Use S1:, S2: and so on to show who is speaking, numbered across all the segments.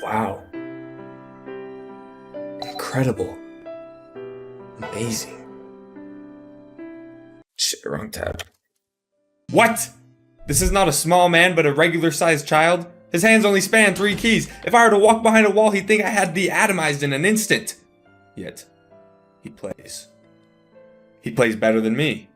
S1: Wow. Incredible. Amazing. Shit, wrong tab. What? This is not a small man, but a regular-sized child? His hands only span 3 keys. If I were to walk behind a wall, he'd think I had de-atomized in an instant. Yet, he plays. He plays better than me.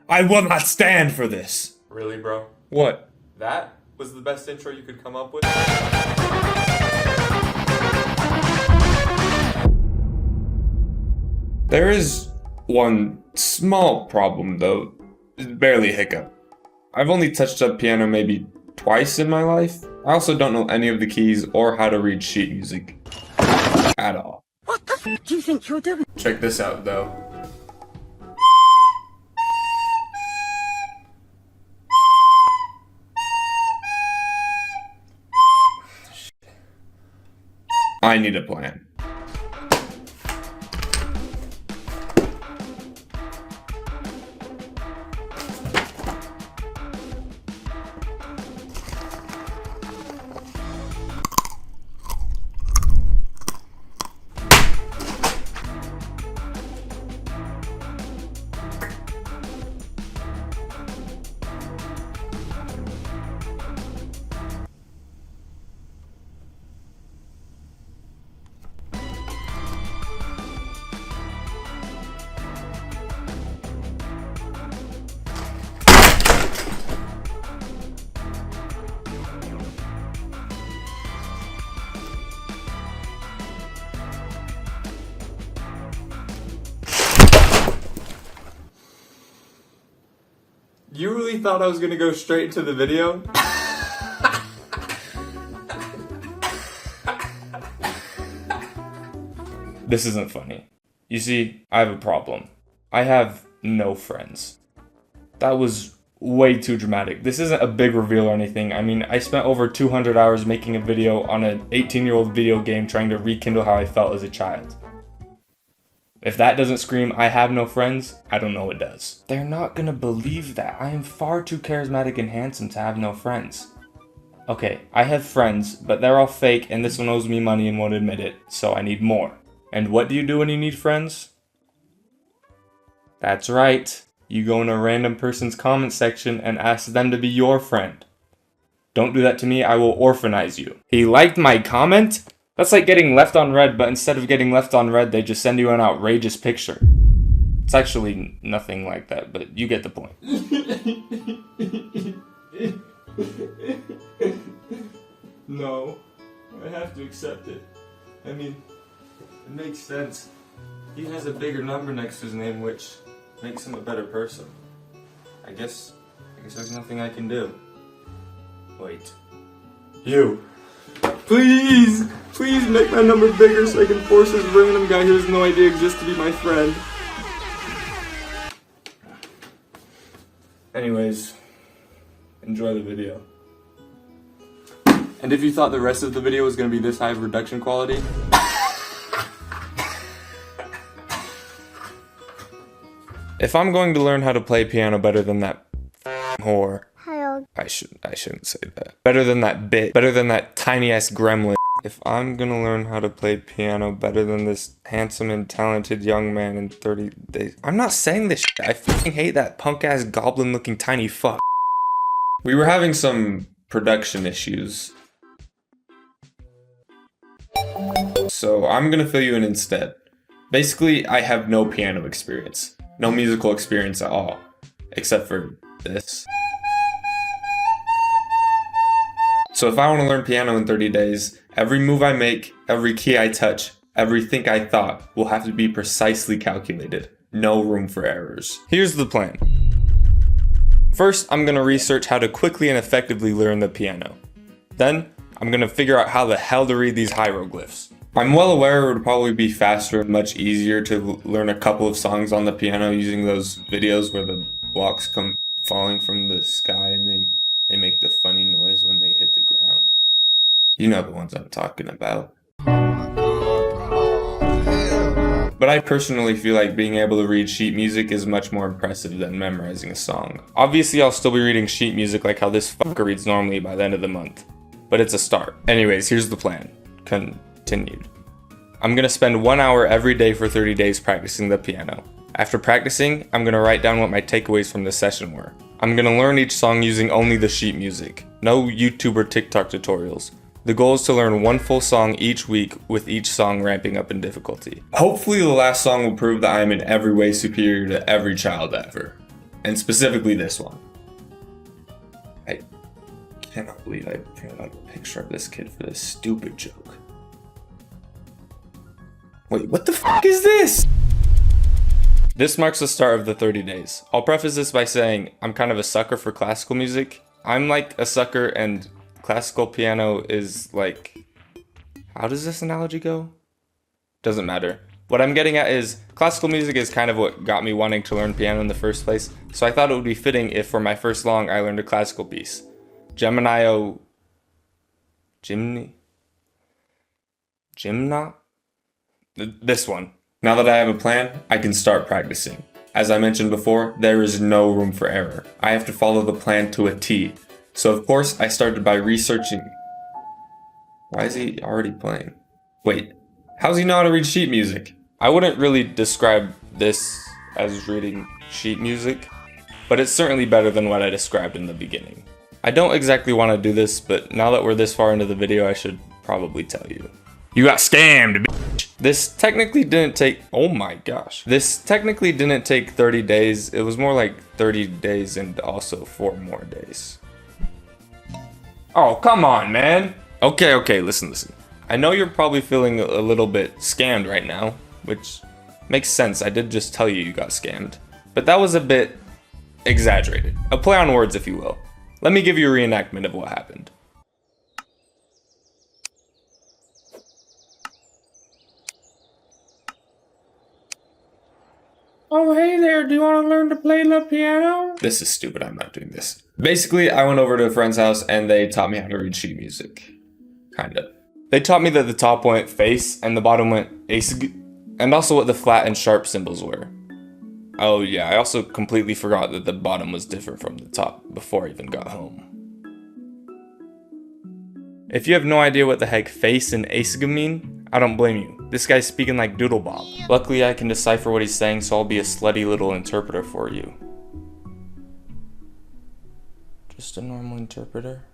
S1: I will not stand for this.
S2: Really, bro?
S1: What?
S2: That was the best intro you could come up with?
S1: There is one small problem, though. Barely a hiccup. I've only touched up piano maybe twice in my life. I also don't know any of the keys or how to read sheet music. At all.
S3: What the f do you think you're doing?
S1: Check this out, though. I need a plan.
S2: You really thought I was gonna go straight into the video?
S1: This isn't funny. You see, I have a problem. I have no friends. That was way too dramatic. This isn't a big reveal or anything. I mean, I spent over 200 hours making a video on an 18-year-old video game trying to rekindle how I felt as a child. If that doesn't scream, I have no friends, I don't know what does. They're not gonna believe that. I am far too charismatic and handsome to have no friends. Okay, I have friends, but they're all fake and this one owes me money and won't admit it, so I need more. And what do you do when you need friends? That's right. You go in a random person's comment section and ask them to be your friend. Don't do that to me, I will orphanize you. He liked my comment? That's like getting left on red, but instead of getting left on red, they just send you an outrageous picture. It's actually nothing like that, but you get the point.
S2: No, I have to accept it. I mean, it makes sense. He has a bigger number next to his name, which makes him a better person. I guess there's nothing I can do. Wait. You. Please make my number bigger so I can force this random guy who has no idea exists to be my friend. Anyways, enjoy the video. And if you thought the rest of the video was going to be this high of reduction quality, if I'm going to learn how to play piano better than that whore, I shouldn't say that. Better than that tiny ass gremlin. If I'm gonna learn how to play piano better than this handsome and talented young man in 30 days. I'm not saying this shit. I fucking hate that punk ass goblin looking tiny fuck. We were having some production issues, so I'm gonna fill you in instead. Basically, I have no piano experience. No musical experience at all. Except for this. So if I want to learn piano in 30 days, every move I make, every key I touch, everything I thought will have to be precisely calculated. No room for errors. Here's the plan. First, I'm going to research how to quickly and effectively learn the piano. Then, I'm going to figure out how the hell to read these hieroglyphs. I'm well aware it would probably be faster and much easier to learn a couple of songs on the piano using those videos where the blocks come falling from the sky and they make the funny noise when they hit the ground. You know the ones I'm talking about. But I personally feel like being able to read sheet music is much more impressive than memorizing a song. Obviously, I'll still be reading sheet music like how this fucker reads normally by the end of the month. But it's a start. Anyways, here's the plan.
S1: continued. I'm gonna spend 1 hour every day for 30 days practicing the piano. After practicing, I'm gonna write down what my takeaways from this session were. I'm gonna learn each song using only the sheet music. No YouTube or TikTok tutorials. The goal is to learn one full song each week, with each song ramping up in difficulty.
S2: Hopefully the last song will prove that I am in every way superior to every child ever. And specifically this one. I cannot believe I printed out a picture of this kid for this stupid joke. Wait, what the fuck is this?
S1: This marks the start of the 30 days. I'll preface this by saying I'm kind of a sucker for classical music. I'm like a sucker and classical piano is like... How does this analogy go? Doesn't matter. What I'm getting at is classical music is kind of what got me wanting to learn piano in the first place, so I thought it would be fitting if for my first song I learned a classical piece. Gymna? This one.
S2: Now that I have a plan, I can start practicing. As I mentioned before, there is no room for error. I have to follow the plan to a T. So of course, I started by researching... Why is he already playing? Wait, how does he know how to read sheet music?
S1: I wouldn't really describe this as reading sheet music, but it's certainly better than what I described in the beginning. I don't exactly want to do this, but now that we're this far into the video, I should probably tell you. You got scammed, bitch! This technically didn't take... Oh my gosh. This technically didn't take 30 days. It was more like 30 days and also 4 more days. Oh, come on, man! Okay, listen. I know you're probably feeling a little bit scammed right now, which makes sense. I did just tell you got scammed. But that was a bit exaggerated. A play on words, if you will. Let me give you a reenactment of what happened.
S4: Oh, hey there, do you want to learn to play the piano?
S2: This is stupid, I'm not doing this. Basically, I went over to a friend's house and they taught me how to read sheet music. Kinda.
S1: They taught me that the top went face and the bottom went asg, and also what the flat and sharp symbols were. Oh yeah, I also completely forgot that the bottom was different from the top before I even got home. If you have no idea what the heck face and asg mean, I don't blame you. This guy's speaking like Doodle Bob. Luckily I can decipher what he's saying, so I'll be a slutty little interpreter for you. Just a normal interpreter?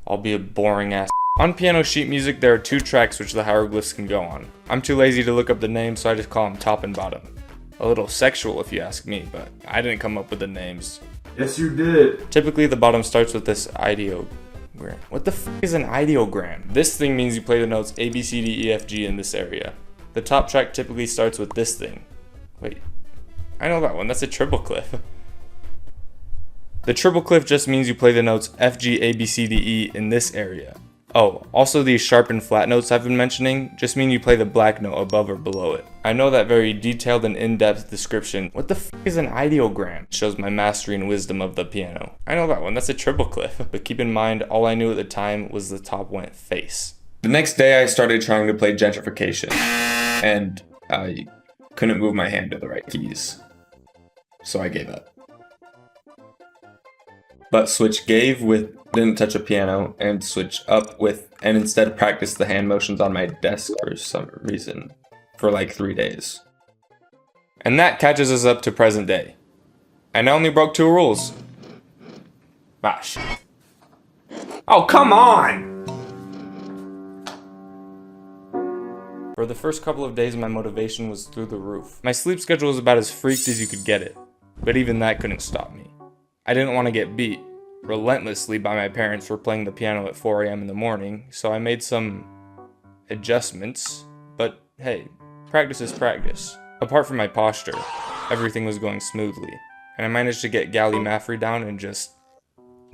S1: I'll be a boring ass. On piano sheet music, there are 2 tracks which the hieroglyphs can go on. I'm too lazy to look up the name, so I just call them top and bottom. A little sexual if you ask me, but I didn't come up with the names.
S4: Yes, you did.
S1: Typically the bottom starts with this ideogram. What the f is an ideogram? This thing means you play the notes A, B, C, D, E, F, G in this area. The top track typically starts with this thing. Wait, I know that one, that's a triple clef. The triple clef just means you play the notes F, G, A, B, C, D, E in this area. Oh, also these sharp and flat notes I've been mentioning just mean you play the black note above or below it. I know that very detailed and in-depth description, what the f is an ideogram, shows my mastery and wisdom of the piano. I know that one, that's a triple clef, but keep in mind all I knew at the time was the top went face.
S2: The next day I started trying to play gentrification, and I couldn't move my hand to the right keys, so I gave up. But switch gave with didn't touch a piano, and switch up with and instead practiced the hand motions on my desk for some reason for like 3 days.
S1: And that catches us up to present day. And I only broke 2 rules. Ah, shit. Oh, come on! For the first couple of days, my motivation was through the roof. My sleep schedule was about as freaked as you could get it, but even that couldn't stop me. I didn't want to get beat relentlessly by my parents for playing the piano at 4 AM in the morning, so I made some adjustments, but hey, practice is practice. Apart from my posture, everything was going smoothly, and I managed to get Gallimaufry down in just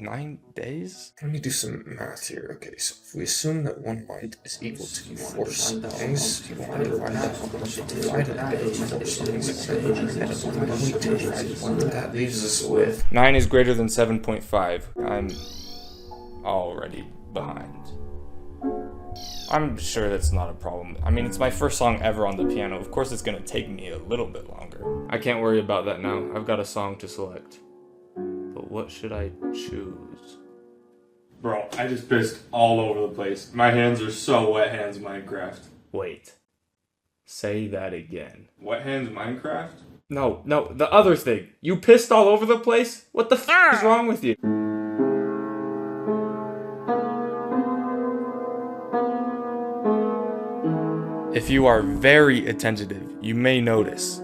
S1: 9 days?
S2: Let me do some math here. Okay, so if we assume that 1 light is equal to 4 seconds, divided by 4 seconds, that leaves us with...
S1: 9 is greater than 7.5. I'm already behind. I'm sure that's not a problem. I mean, it's my first song ever on the piano. Of course it's gonna take me a little bit longer. I can't worry about that now. I've got a song to select. But what should I choose? Bro, I just pissed all over the place. My hands are so wet hands Minecraft. Wait. Say that again. Wet hands Minecraft? No, the other thing. You pissed all over the place? What the f is wrong with you? If you are very attentive, you may notice.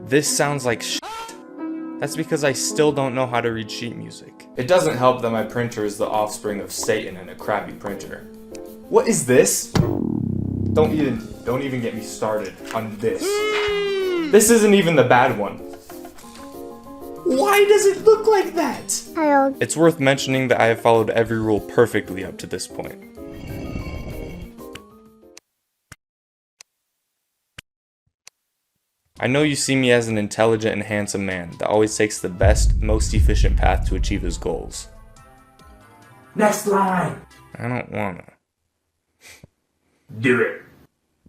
S1: This sounds like shit. That's because I still don't know how to read sheet music. It doesn't help that my printer is the offspring of Satan and a crappy printer. What is this? Don't even get me started on this. This isn't even the bad one. Why does it look like that?
S3: Hello.
S1: It's worth mentioning that I have followed every rule perfectly up to this point. I know you see me as an intelligent and handsome man that always takes the best, most efficient path to achieve his goals.
S4: Next line.
S1: I don't wanna.
S4: Do it.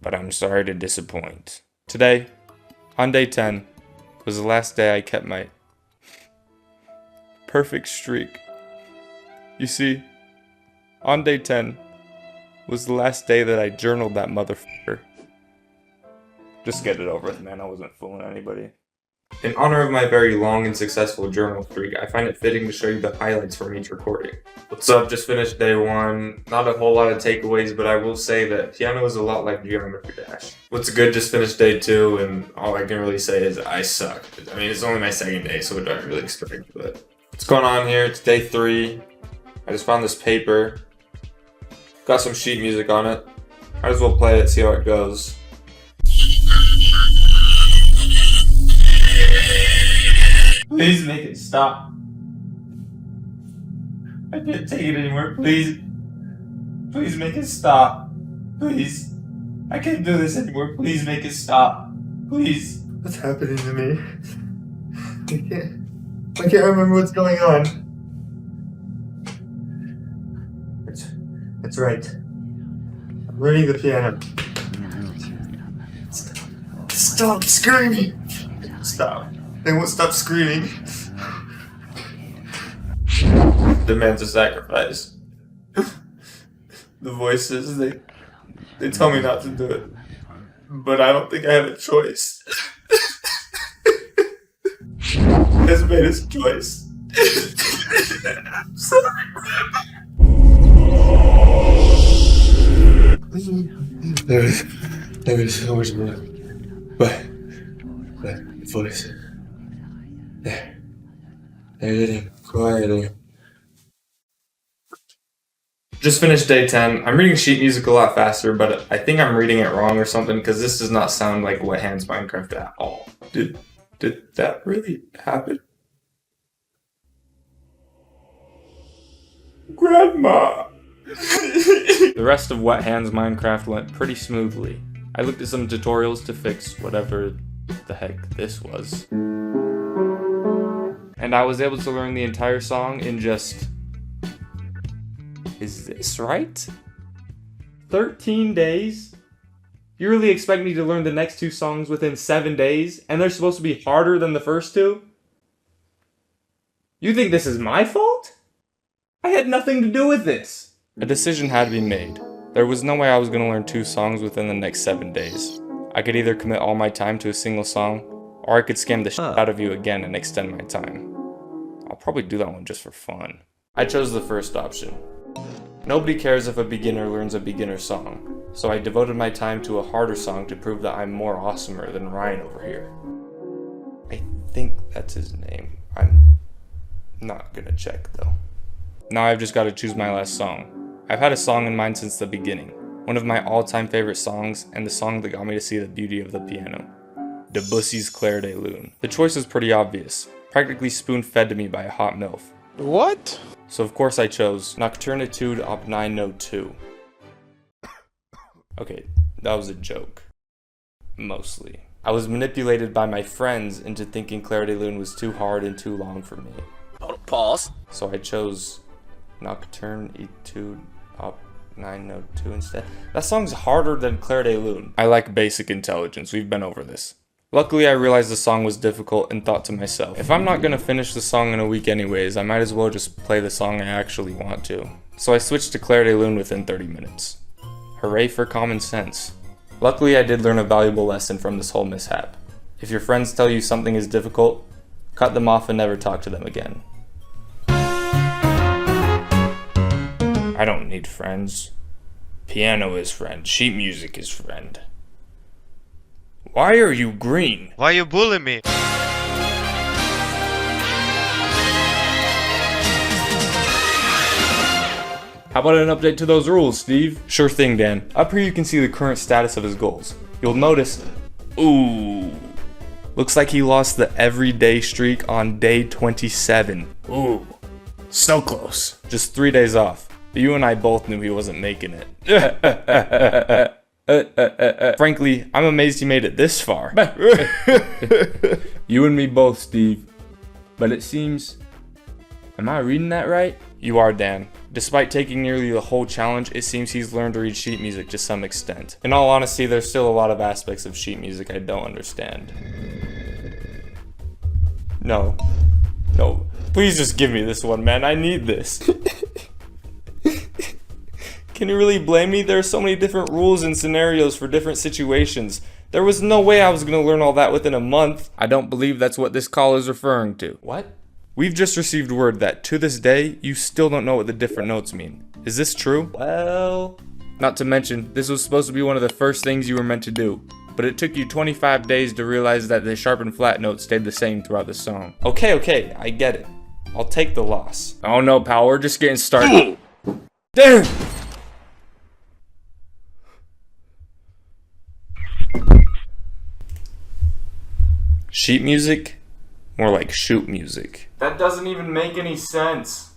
S1: But I'm sorry to disappoint. Today, on day 10, was the last day I kept my perfect streak. You see, on day 10 was the last day that I journaled that motherfucker. Just get it over with, man. I wasn't fooling anybody. In honor of my very long and successful journal streak, I find it fitting to show you the highlights from each recording. What's up? Just finished day 1. Not a whole lot of takeaways, but I will say that piano is a lot like Geometry Dash. What's good? Just finished day 2, and all I can really say is I suck. I mean, it's only my second day, so it doesn't really expect, but... What's going on here? It's day 3. I just found this paper. Got some sheet music on it. Might as well play it, see how it goes. Please make it stop. I can't take it anymore. Please. Please make it stop. Please. I can't do this anymore. Please make it stop. Please. What's happening to me? I can't remember what's going on. That's right. I'm learning the piano. Stop screaming. Stop. They won't stop screaming. Demands a sacrifice. The voices, they tell me not to do it. But I don't think I have a choice. Has made his choice. I'm sorry. There is so much more. But the voice. They're getting quieter. Just finished day 10. I'm reading sheet music a lot faster, but I think I'm reading it wrong or something because this does not sound like Wet Hands Minecraft at all. Did that really happen? Grandma! The rest of Wet Hands Minecraft went pretty smoothly. I looked at some tutorials to fix whatever the heck this was. And I was able to learn the entire song in just... Is this right? 13 days? You really expect me to learn the next 2 songs within 7 days, and they're supposed to be harder than the first 2? You think this is my fault? I had nothing to do with this. A decision had to be made. There was no way I was going to learn 2 songs within the next 7 days. I could either commit all my time to a single song, or I could scam the shit out of you again and extend my time. I'll probably do that one just for fun. I chose the first option. Nobody cares if a beginner learns a beginner song, so I devoted my time to a harder song to prove that I'm more awesomer than Ryan over here. I think that's his name. I'm not gonna check though. Now I've just got to choose my last song. I've had a song in mind since the beginning, one of my all-time favorite songs, and the song that got me to see the beauty of the piano. Debussy's Clair de Lune. The choice was pretty obvious, practically spoon-fed to me by a hot MILF.
S5: What?
S1: So of course I chose Nocturnitude Op 9 Note 2. Okay, that was a joke. Mostly. I was manipulated by my friends into thinking Clair de Lune was too hard and too long for me.
S5: Pause.
S1: So I chose Nocturnitude Op 9 Note 2 instead. That song's harder than Clair de Lune. I lack basic intelligence, we've been over this. Luckily, I realized the song was difficult and thought to myself, if I'm not gonna finish the song in a week anyways, I might as well just play the song I actually want to. So I switched to Deltarune within 30 minutes. Hooray for common sense. Luckily, I did learn a valuable lesson from this whole mishap. If your friends tell you something is difficult, cut them off and never talk to them again. I don't need friends. Piano is friend. Sheet music is friend. Why are you green?
S6: Why you bullying me?
S1: How about an update to those rules, Steve? Sure thing, Dan. Up here you can see the current status of his goals. You'll notice, ooh, looks like he lost the everyday streak on day 27.
S4: Ooh, so close.
S1: Just 3 days off. But you and I both knew he wasn't making it. Frankly, I'm amazed he made it this far. You and me both, Steve. But it seems... Am I reading that right? You are, Dan. Despite taking nearly the whole challenge, it seems he's learned to read sheet music to some extent. In all honesty, there's still a lot of aspects of sheet music I don't understand. No. No. Please just give me this one, man. I need this. Can you really blame me? There are so many different rules and scenarios for different situations. There was no way I was going to learn all that within a month. I don't believe that's what this call is referring to. What? We've just received word that, to this day, you still don't know what the different notes mean. Is this true? Well... Not to mention, this was supposed to be one of the first things you were meant to do. But it took you 25 days to realize that the sharp and flat notes stayed the same throughout the song. Okay, I get it. I'll take the loss. Oh no, pal, we're just getting started. Damn! Sheet music? More like shoot music. That doesn't even make any sense.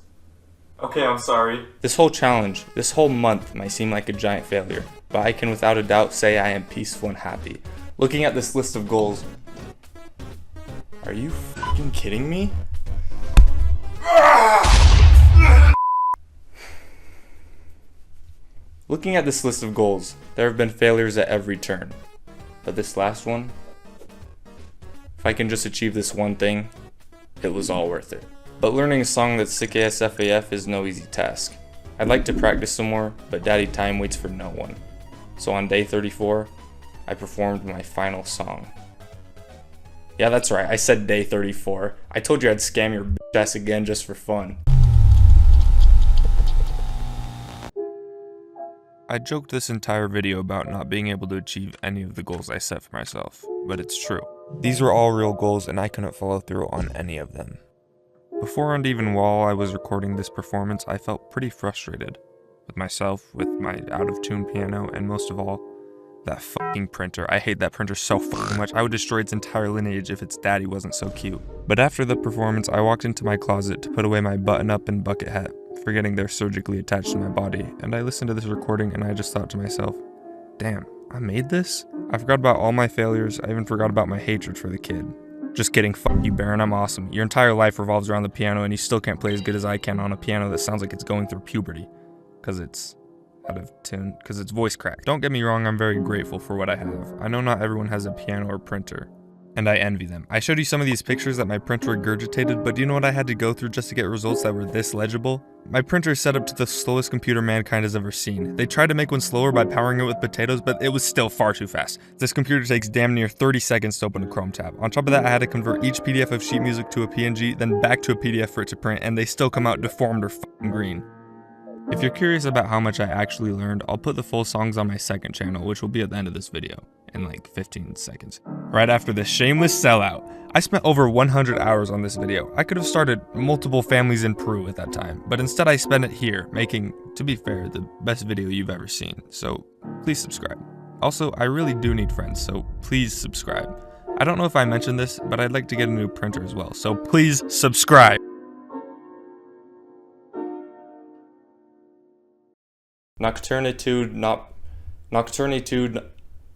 S1: Okay, I'm sorry. This whole challenge, this whole month might seem like a giant failure, but I can without a doubt say I am peaceful and happy. Looking at this list of goals... Are you fucking kidding me? Looking at this list of goals, there have been failures at every turn. But this last one... If I can just achieve this one thing, it was all worth it. But learning a song that's sick as FAF is no easy task. I'd like to practice some more, but daddy time waits for no one. So on day 34, I performed my final song. Yeah, that's right, I said day 34. I told you I'd scam your bitch ass again just for fun. I joked this entire video about not being able to achieve any of the goals I set for myself, but it's true. These were all real goals and I couldn't follow through on any of them. Before and even while I was recording this performance, I felt pretty frustrated. With myself, with my out-of-tune piano, and most of all, that fucking printer. I hate that printer so fucking much. I would destroy its entire lineage if its daddy wasn't so cute. But after the performance, I walked into my closet to put away my button-up and bucket hat, forgetting they're surgically attached to my body, and I listened to this recording and I just thought to myself, damn, I made this? I forgot about all my failures, I even forgot about my hatred for the kid. Just kidding, fuck you, Baron, I'm awesome. Your entire life revolves around the piano and you still can't play as good as I can on a piano that sounds like it's going through puberty. Cause it's out of tune, cause it's voice cracked. Don't get me wrong, I'm very grateful for what I have. I know not everyone has a piano or printer, and I envy them. I showed you some of these pictures that my printer regurgitated, but do you know what I had to go through just to get results that were this legible? My printer is set up to the slowest computer mankind has ever seen. They tried to make one slower by powering it with potatoes, but it was still far too fast. This computer takes damn near 30 seconds to open a Chrome tab. On top of that, I had to convert each PDF of sheet music to a PNG, then back to a PDF for it to print, and they still come out deformed or fucking green. If you're curious about how much I actually learned, I'll put the full songs on my second channel, which will be at the end of this video, in like 15 seconds. Right after this shameless sellout. I spent over 100 hours on this video. I could have started multiple families in Peru at that time, but instead I spent it here, making, to be fair, the best video you've ever seen, so please subscribe. Also, I really do need friends, so please subscribe. I don't know if I mentioned this, but I'd like to get a new printer as well, so please subscribe. Nocturnitude